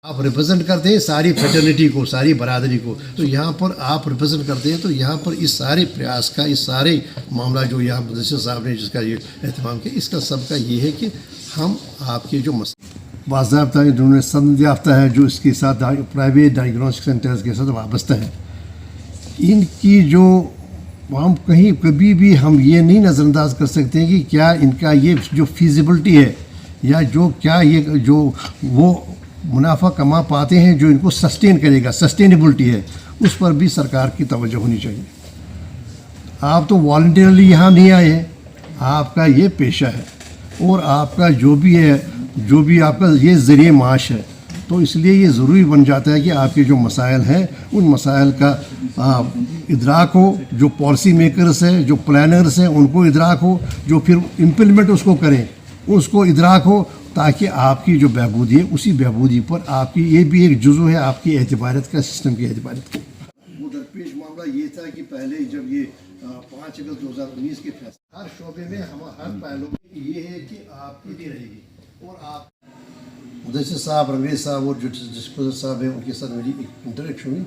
आप रिप्रेजेंट करते हैं सारी फ्रेटर्निटी को, सारी बरादरी को, तो यहाँ पर आप रिप्रेजेंट करते हैं, तो यहाँ पर इस सारे प्रयास का, इस सारे मामला जो यहाँ मुदस्सिर साहब ने जिसका ये एहतमाम किया, इसका सबका ये है कि हम आपके जो बाज़ाब्ता जिन्होंने सनद याफ्ता है, जो इसके साथ प्राइवेट डायग्नोस्टिक सेंटर्स के साथ वाबस्ता है, इनकी जो हम कभी भी हम ये नहीं नज़रअंदाज कर सकते हैं कि क्या इनका ये जो फीजिबिलिटी है या जो क्या ये जो वो मुनाफा कमा पाते हैं जो इनको सस्टेन करेगा, सस्टेनेबिलिटी है, उस पर भी सरकार की तवज्जो होनी चाहिए। आप तो वॉलंटियरली यहाँ नहीं आए हैं, आपका ये पेशा है और आपका जो भी है, जो भी आपका ये ज़रिए माश है, तो इसलिए ये ज़रूरी बन जाता है कि आपके जो मसाइल हैं उन मसाइल का इदराक हो, जो पॉलिसी मेकर्स हैं, जो प्लानर्स हैं, उनको इदराक हो, जो फिर इम्प्लीमेंट उसको करें उसको इदराक हो, ताकि आपकी जो बहबूदी है उसी बहबूदी पर आपकी ये भी एक जुज़ो है आपकी एतबारियत का, सिस्टम की एतबारियत का। वो दरपेश मामला ये था कि पहले जब ये 5 अगस्त 2019 के फैसले हर शोबे में हम हर पहलू ये है कि आपकी भी रहेगी और आप मुदस्सिर साहब, रंगरेज साहब और जो डिस्पोजर साहब हैं उनके साथ मेरी इंटरेक्शन हुई,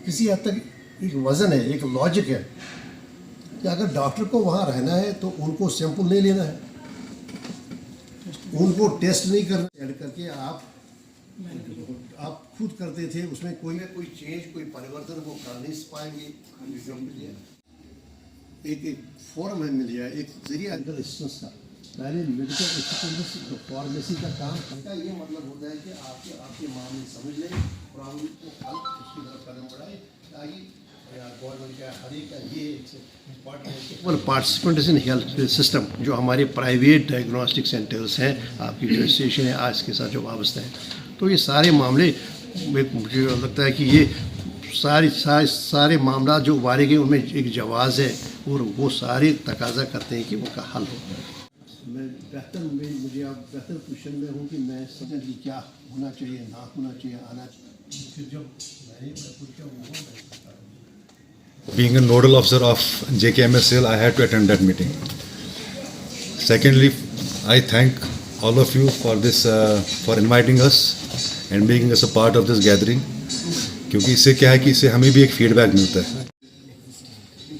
किसी हद तक एक वज़न है, एक लॉजिक है कि अगर डॉक्टर को वहाँ रहना है तो उनको सैंपल नहीं लेना है, उनको टेस्ट नहीं करना, ऐड करके आप खुद करते थे, उसमें कोई चेंज, कोई परिवर्तन वो कर नहीं पाएंगे। एक फॉर्म है मिल जाए, एक जरिए अंडर असिस्टेंस का, पहले मेडिकल असिस्टेंस फार्मेसी का काम का ये मतलब होता है कि आपके मामले समझ लें और आप उनको हल उसकी तरफ कदम बढ़ाएं, ताकि गवर्नमेंट का हर एक का ये पार्टिसिपेंट इन हेल्थ सिस्टम जो हमारे प्राइवेट डायग्नोस्टिक सेंटर्स हैं, आपकी जो रजिस्ट्रेशन है आज के साथ जो वाबस्ता है, तो ये सारे मामले मुझे लगता है कि ये सारे मामला जो उबारे गए उनमें एक जवाज़ है और वो सारे तकाजा करते हैं कि उनका हल हो। मुझे आप बेहतर पोजीशन में हूँ कि मैं समझ कि क्या होना चाहिए, ना होना चाहिए, आना चाहिए। फिर जब Being a nodal officer of JKMSL, I had to attend that meeting. Secondly, I thank all of you for this, for inviting us and making us a part of this gathering. क्योंकि इससे क्या है कि इससे हमें भी एक feedback मिलता है।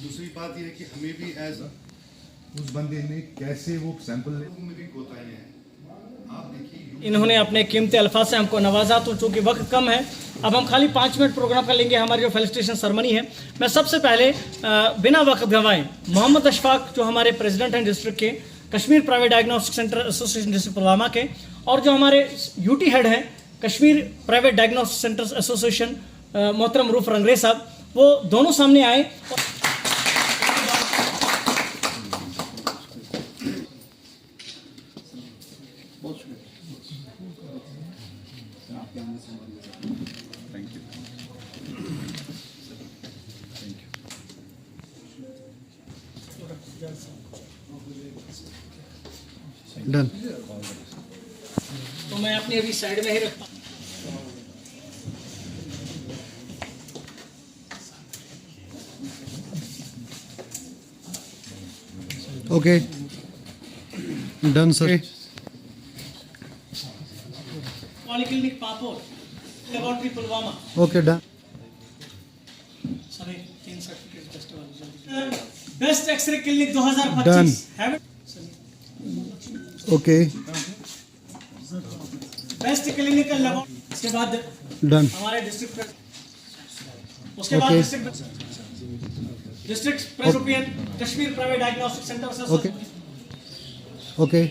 दूसरी बात ये है कि हमें भी एज उस बंदे ने कैसे वो सैंपल में भी कोताही है। आप देखिए, इन्होंने अपने कीमती अल्फाज से हमको नवाजा, तो चूँकि वक्त कम है अब हम खाली 5 मिनट प्रोग्राम कर लेंगे, हमारी जो फेलिसिटेशन सेरेमनी है। मैं सबसे पहले बिना वक्त गंवाए मोहम्मद अशफाक जो हमारे प्रेसिडेंट हैं डिस्ट्रिक्ट के, Kashmir private diagnostic centre association district Pulwama के, और जो हमारे यूटी हेड हैं Kashmir private diagnostic centres association मोहतरम रूफ रंगरेज साहब, वो दोनों सामने आए। डन। तो मैं अपनी अभी साइड में ही रखता हूँ। Okay done sir. Polyclinic Pampore, laboratory Pulwama. Okay done. सभी 3 certificate best x-ray clinic 2025 done. Okay best clinical laboratory. उसके बाद डन। हमारे डिस्ट्रिक्ट, उसके बाद district president Kashmir private diagnostic centre. Okay okay.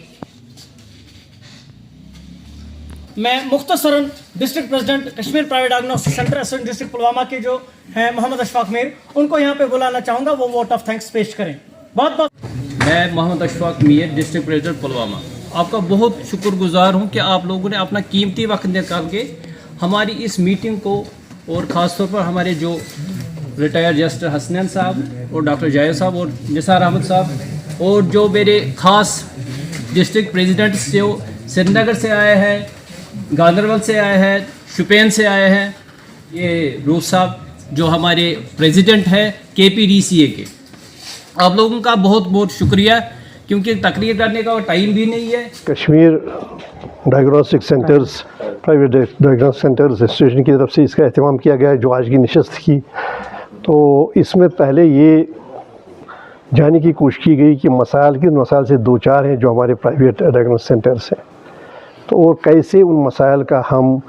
मैं मुख्तसरन district president Kashmir private diagnostic centre association district Pulwama के जो हैं मोहम्मद अशफाक मीर, उनको यहाँ पे बुलाना चाहूँगा, वो वोट ऑफ थैंक्स पेश करें। बहुत बहुत मैं मोहम्मद अशफाक मीर डिस्ट्रिक्ट प्रेसिडेंट पुलवामा, आपका बहुत शुक्रगुजार हूँ कि आप लोगों ने अपना कीमती वक्त निकाल के हमारी इस मीटिंग को, और ख़ास तौर पर हमारे जो रिटायर्ड जस्टिस हसनैन साहब और डॉक्टर जायद साहब और निसार अहमद साहब, और जो मेरे ख़ास डिस्ट्रिक्ट प्रेसिडेंट्स जो श्रीनगर से आए हैं, गांदरबल से आए हैं, शुपियन से आए हैं, ये रूफ साहब जो हमारे प्रेसिडेंट हैं KPDCA के, आप लोगों का बहुत बहुत शुक्रिया क्योंकि तकरीर करने का टाइम भी नहीं है। Kashmir diagnostic centres, private diagnostic centres association की तरफ से इसका अहतमाम किया गया है जो आज की नशस्त की। तो इसमें पहले ये जानने की कोशिश की गई कि किन मसाइल से दो चार हैं जो हमारे प्राइवेट डायग्नोस्टिक सेंटर्स हैं, तो और कैसे उन मसाइल का हम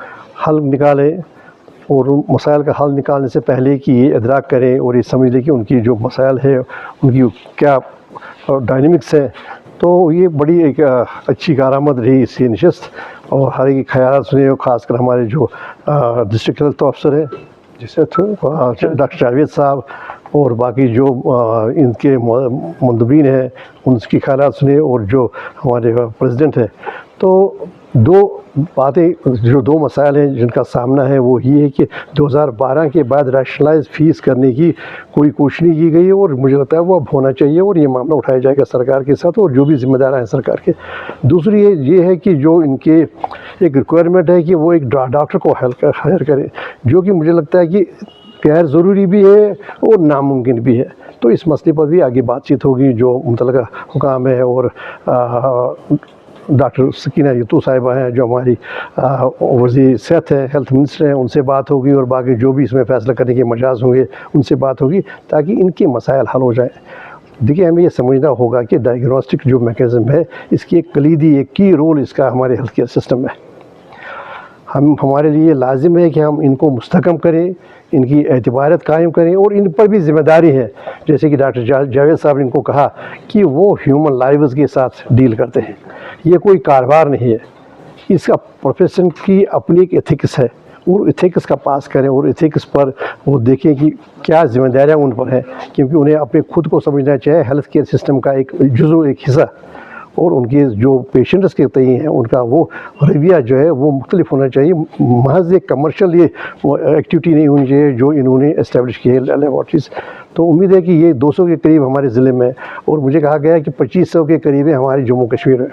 हल निकालें, और उन मसाइल का हल निकालने से पहले कि ये इदराक करें और ये समझ लें कि उनकी जो मसाइल है उनकी क्या डायनेमिक्स है। तो ये बड़ी एक अच्छी कारामद रही इसकी नशस्त, और हर एक ख्याल सुने, और ख़ासकर हमारे जो डिस्ट्रिक्ट हेल्थ ऑफिसर हैं जैसे डॉक्टर जावेद साहब और बाकी जो इनके मुंतबीन हैं उनकी ख्याल सुने, और जो हमारे प्रेसिडेंट हैं। तो दो बातें, जो दो मसाइल हैं जिनका सामना है वो ये है कि 2012 के बाद रैशनलाइज फ़ीस करने की कोई कोशिश नहीं की गई, और मुझे लगता है वो अब होना चाहिए, और ये मामला उठाया जाएगा सरकार के साथ, और जो भी ज़िम्मेदार हैं सरकार के। दूसरी ये है कि जो इनके एक रिक्वायरमेंट है कि वो एक डॉक्टर को हायर करें, जो कि मुझे लगता है कि गैर ज़रूरी भी है और नामुमकिन भी है। तो इस मसले पर भी आगे बातचीत होगी, जो मुतल्लिक़ा हुकाम है और डॉक्टर सकीना यतू साहिबा हैं जो हमारी वज़ीर सेहत है, हेल्थ मिनिस्टर हैं, उनसे बात होगी, और बाकी जो भी इसमें फ़ैसला करने के मजाज होंगे उनसे बात होगी, ताकि इनके मसाइल हल हो जाए। देखिए, हमें ये समझना होगा कि डायग्नोस्टिक जो मैकेनिज़्म है इसकी एक कलीदी, एक की रोल इसका हमारे हेल्थ केयर सिस्टम में। हमारे लिए लाजिम है कि हम इनको मुस्तहकम करें, इनकी एतबारियत कायम करें, और इन पर भी ज़िम्मेदारी है, जैसे कि डॉक्टर जावेद साहब ने इनको कहा कि वो ह्यूमन लाइव्स के साथ डील करते हैं। ये कोई कारोबार नहीं है, इसका प्रोफेशन की अपनी एक एथिक्स है, और एथिक्स का पास करें, और एथिक्स पर वो देखें कि क्या जिम्मेदारियाँ उन पर हैं, क्योंकि उन्हें अपने खुद को समझना चाहिए हेल्थ केयर सिस्टम का एक जुज़ो, एक हिस्सा, और उनके जो पेशेंट्स के तय हैं उनका वो रवैया जो है वो मुख्तलिफ होना चाहिए। महज एक कमर्शियल ये एक्टिविटी नहीं होनी चाहिए जो इन्होंने इस्टेब्लिश की है लेबॉर्ट्रीज़। तो उम्मीद है कि ये 200 के करीब हमारे ज़िले में, और मुझे कहा गया है कि 2500 के करीब है हमारे जम्मू कश्मीर में।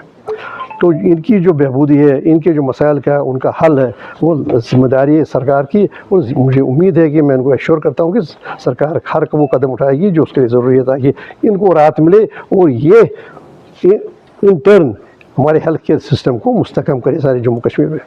तो इनकी जो बहबूदी है, इनके जो मसाइल का उनका हल है, वो ज़िम्मेदारी है सरकार की, और मुझे उम्मीद है कि मैं इनको एश्योर करता हूँ कि सरकार हर वो कदम उठाएगी जो उसके लिए ज़रूरी है, ताकि इनको राहत मिले, और ये इन टर्न हमारे हेल्थ केयर सिस्टम को मुस्तहकम करे सारे जम्मू कश्मीर में।